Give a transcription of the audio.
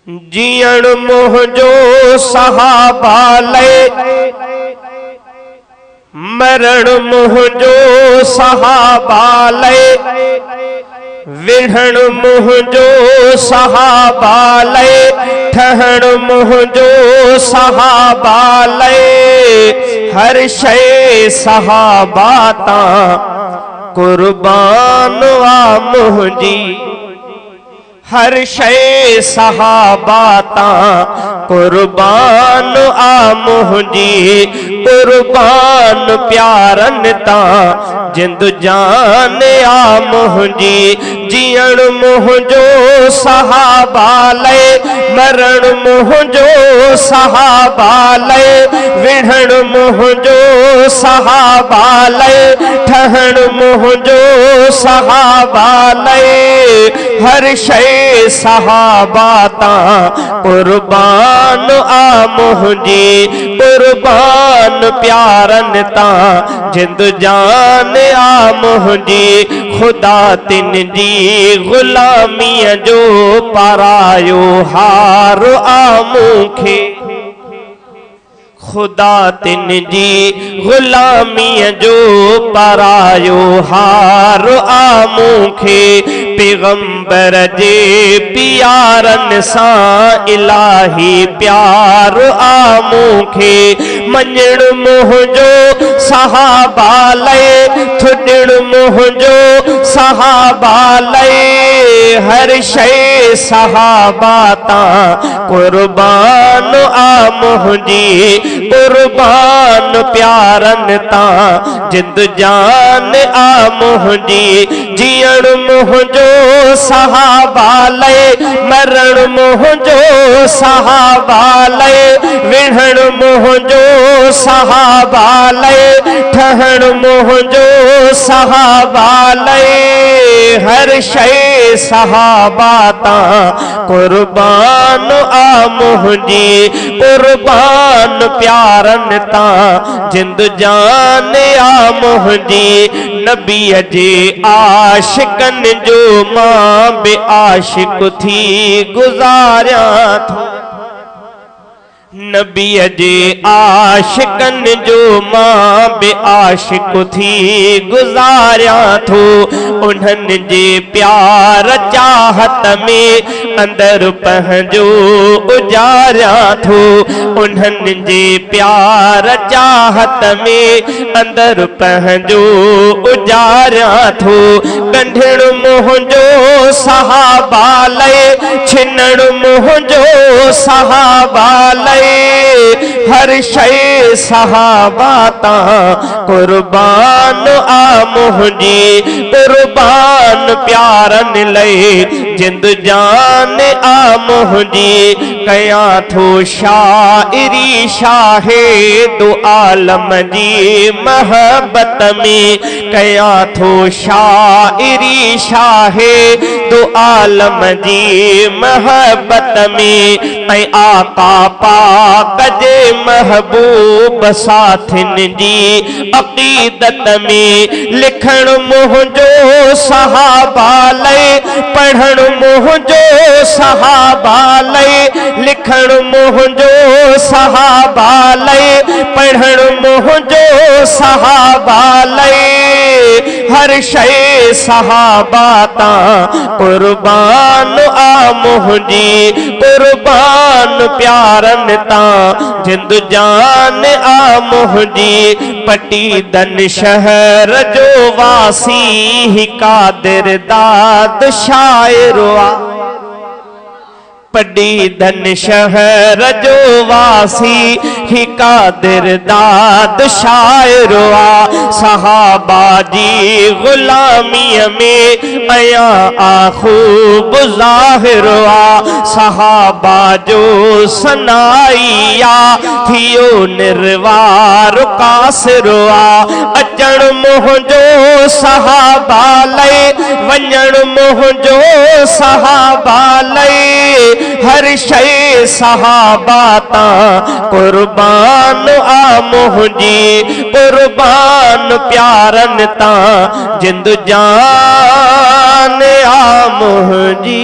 जियण मुंहिंजो सहाबा लए मरण मुंहिंजो सहाबा लए विढ़ण मुंहिंजो सहाबा लए ठहण मुंहिंजो सहाबा लए हर शइ सहाबा तां कुर्बान आ मुंहिंजी हर शइ सहाबा तां कुर्बान आ मुंहिंजी कुर्बान प्यारन तां जिंद जान आ मुंहिंजी जियण मुंहिंजो सहाबा लए मरण मुंहिंजो सहाबा लए विढ़ण मुंहिंजो सहाबा लए ठहण मुंहिंजो सहाबा लए हर शइ सहाबा तां कुर्बान आ मुंहिंजी कुर्बान प्यारन तां जिंद जान आ मुंहिंजी खुदा तिन जी गुलामीअ जो पारायो हार आ मूंखे खुदा तिन जी गुलामीअ जो पारायो हार आ मूंखे पैगंबर जे प्यारन सां इलाही प्यार आ मूंखे मञण मुंहिंजो सहाबा लए थुॾण मुंहिंजो सहाबा लए हर शइ सहाबा तां कुर्बान आ मुंहिंजी कुर्बान प्यारन तां जिंद जान आ मुंहिंजी जियण मुंहिंजो सहाबा लए मरण मुंहिंजो सहाबा लए विढ़ण मुंहिंजो सहाबा लए ठहण मुंहिंजो सहाबा लए हर शइ सहाबा तां कुर्बान आ मुंहिंजी कुर्बान प्यारन तां जिंद जान आ मुंहिंजी नबीअ जे आशिकन जो मां बे आशिक थी गुज़ारियां थो नबीअ जे आशिकन जो मां बे आशिक थी गुज़ारियां थो उन्हनि जे प्यार चाहत में अंदर पंहिंजो उजारियां थो उन्हनि जे प्यार चाहत में अंदर पंहिंजो उजारियां थो कंढण मुंहिंजो सहाबा लए छिनण मुंहिंजो सहाबा लए हर शइ सहाबा तां कुर्बान आ मुंहिंजी कुर्बान प्यारन लए जिंद जान आ मुंहिंजी कयां थो शाइरी शाहे दो आलम जी महबत में कयां थो शाइरी शाहे दो आलम जी महबत में ऐं आका पाक जे महबूब साथिन जी अक़ीदत में लिखण मुंहिंजो सहाबा लए पढ़ण मुंहिंजो सहाबा लए लिखण मुंहिंजो सहाबा लए पढ़ण मुंहिंजो सहाबा लए हर शइ सहाबा तां कुर्बान आ मुंहिंजी कुर्बान प्यारन तां जिंद जान आ मुंहिंजी पटीदन शहर जो वासी ही कादिर दाद शाइर आ पटीदन शहर जो वासी ही कादिर दाद शाइर आ सहाबा जी गुलामीअ में अया आ खूब ज़ाहिर आ सहाबा जो सनाइया थियो निर्वार कासिर आ अचण मुंहिंजो सहाबा लए वञण मुंहिंजो सहाबा लए हर शइ सहाबा तां कुर्बान आ मुंहिंजी कुर्बान प्यारन तां जिंद जान आ मुंहिंजी।